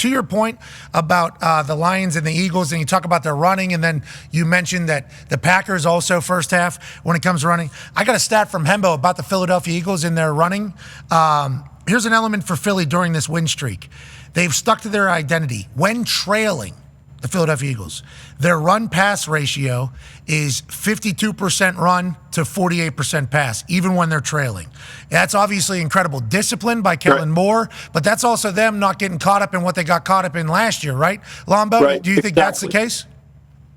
to your point about the Lions and the Eagles, and you talk about their running, and then you mentioned that the Packers also first half when it comes to running. I got a stat from Hembo about the Philadelphia Eagles in their running. Here's an element for Philly during this win streak. They've stuck to their identity. When trailing the Philadelphia Eagles, their run-pass ratio is 52% run to 48% pass, even when they're trailing. That's obviously incredible discipline by Kellen Moore, but that's also them not getting caught up in what they got caught up in last year, right? Lombo, do you think that's the case?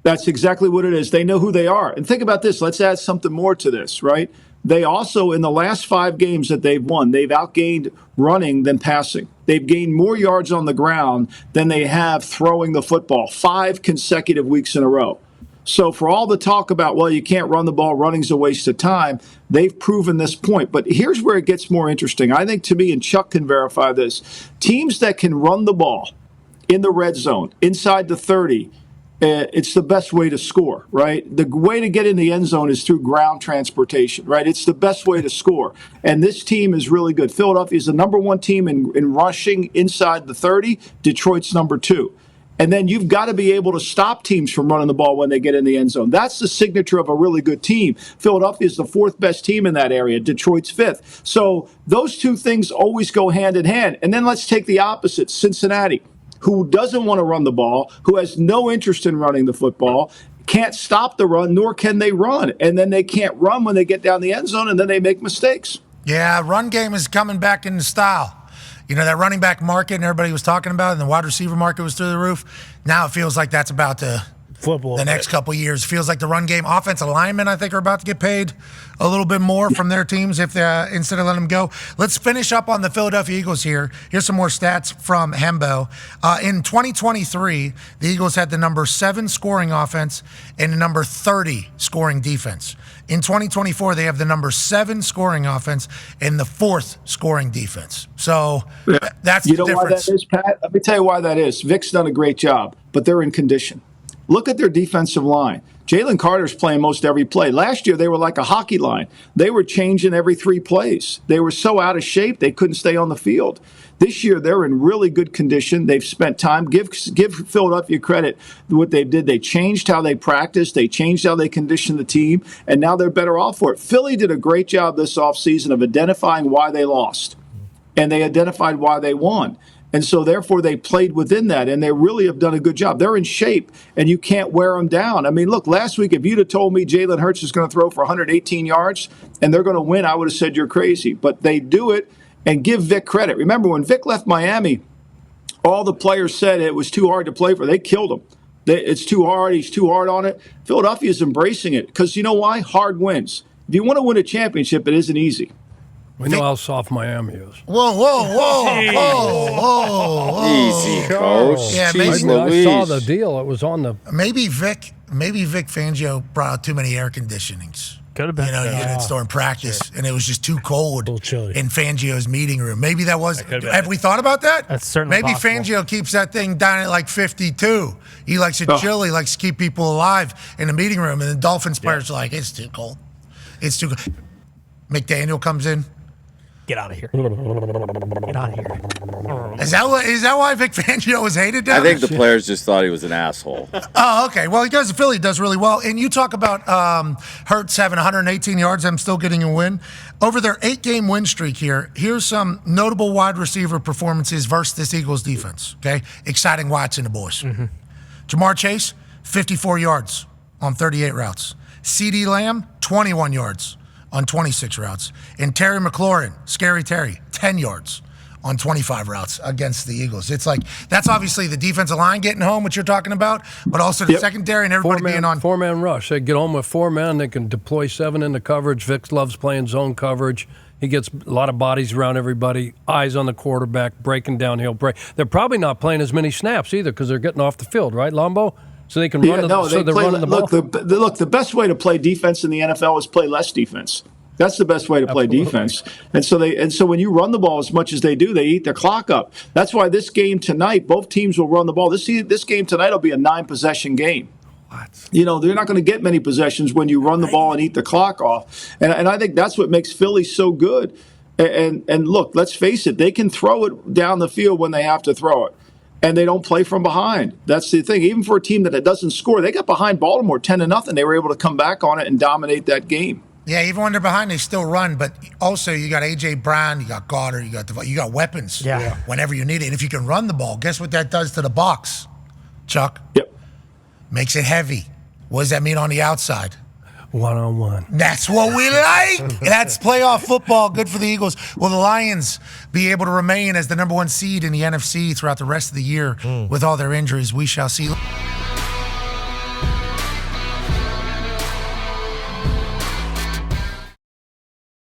That's exactly what it is. They know who they are. And think about this. Let's add something more to this, right? They also, in the last 5 games that they've won, they've outgained running than passing. They've gained more yards on the ground than they have throwing the football 5 consecutive weeks in a row. So for all the talk about, well, you can't run the ball, running's a waste of time, they've proven this point. But here's where it gets more interesting. I think, to me, and Chuck can verify this, teams that can run the ball in the red zone, inside the 30, it's the best way to score, right? The way to get in the end zone is through ground transportation, right? It's the best way to score. And this team is really good. Philadelphia is the number 1 team in rushing inside the 30. Detroit's number 2. And then you've got to be able to stop teams from running the ball when they get in the end zone. That's the signature of a really good team. Philadelphia is the 4th best team in that area. Detroit's 5th. So those two things always go hand in hand. And then let's take the opposite, Cincinnati, who doesn't want to run the ball, who has no interest in running the football, can't stop the run, nor can they run. And then they can't run when they get down the end zone, and then they make mistakes. Yeah, run game is coming back into style. You know, that running back market and everybody was talking about, and the wide receiver market was through the roof. Now it feels like that's about to football. The next couple of years feels like the run game. Offensive linemen, I think, are about to get paid a little bit more from their teams if they instead of letting them go. Let's finish up on the Philadelphia Eagles here. Here's some more stats from Hembo. In 2023, the Eagles had the number 7 scoring offense and the number 30 scoring defense. In 2024, they have the number 7 scoring offense and the 4th scoring defense. So that's the difference. You know why that is, Pat? Let me tell you why that is. Vic's done a great job, but they're in condition. Look at their defensive line. Jalen Carter's playing most every play. Last year, they were like a hockey line. They were changing every 3 plays. They were so out of shape, they couldn't stay on the field. This year, they're in really good condition. They've spent time. Give Philadelphia credit what they did. They changed how they practiced. They changed how they conditioned the team, and now they're better off for it. Philly did a great job this offseason of identifying why they lost, and they identified why they won. And so, therefore, they played within that, and they really have done a good job. They're in shape, and you can't wear them down. I mean, look, last week, if you'd have told me Jalen Hurts is going to throw for 118 yards and they're going to win, I would have said you're crazy. But they do it, and give Vic credit. Remember, when Vic left Miami, all the players said it was too hard to play for. They killed him. It's too hard. He's too hard on it. Philadelphia is embracing it because you know why? Hard wins. If you want to win a championship, it isn't easy. We know how soft Miami is. Whoa. Easy, coach. Yeah, maybe I saw the deal. It was on the. Maybe Vic Fangio brought out too many air conditionings. Could have been. Units during practice, and it was just too cold in Fangio's meeting room. Maybe that was. Have we thought about that? That's certainly Maybe possible. Fangio keeps that thing down at like 52. He likes it chill. He likes to keep people alive in the meeting room, and the Dolphins players are like, it's too cold. It's too cold. McDaniel comes in. Get out of here. Get out of here. Is that why Vic Fangio was hated down I think the players just thought he was an asshole. Oh, okay. Well, Philly does really well. And you talk about Hurts having 118 yards, I'm still getting a win. Over their 8-game win streak here, here's some notable wide receiver performances versus this Eagles defense, okay? Exciting watch in the boys. Mm-hmm. Jamar Chase, 54 yards on 38 routes. CeeDee Lamb, 21 yards on 26 routes. And Terry McLaurin, Scary Terry, 10 yards on 25 routes against the Eagles. It's like, that's obviously the defensive line getting home, what you're talking about, but also the secondary and everybody being on. 4-man rush. They get home with 4 men. They can deploy 7 into coverage. Vic loves playing zone coverage. He gets a lot of bodies around everybody, eyes on the quarterback, breaking downhill. They're probably not playing as many snaps either because they're getting off the field, right, Lombo? So they can run they're running the ball. Look, the best way to play defense in the NFL is play less defense. That's the best way to play defense. And so when you run the ball as much as they do, they eat their clock up. That's why this game tonight, both teams will run the ball. This game tonight will be a 9-possession game. What? You know, they're not going to get many possessions when you run the ball and eat the clock off. And I think that's what makes Philly so good. And look, let's face it, they can throw it down the field when they have to throw it. and they don't play from behind. That's the thing. Even for a team that doesn't score, they got behind Baltimore 10-0. They were able to come back on it and dominate that game. Yeah, even when they're behind, they still run. But also, you got A.J. Brown, you got Goddard, you got weapons. Yeah. Whenever you need it, and if you can run the ball, guess what that does to the box, Chuck? Yep. Makes it heavy. What does that mean on the outside? One-on-one. That's what we like. That's playoff football. Good for the Eagles. Will the Lions be able to remain as the number 1 seed in the NFC throughout the rest of the year with all their injuries? We shall see.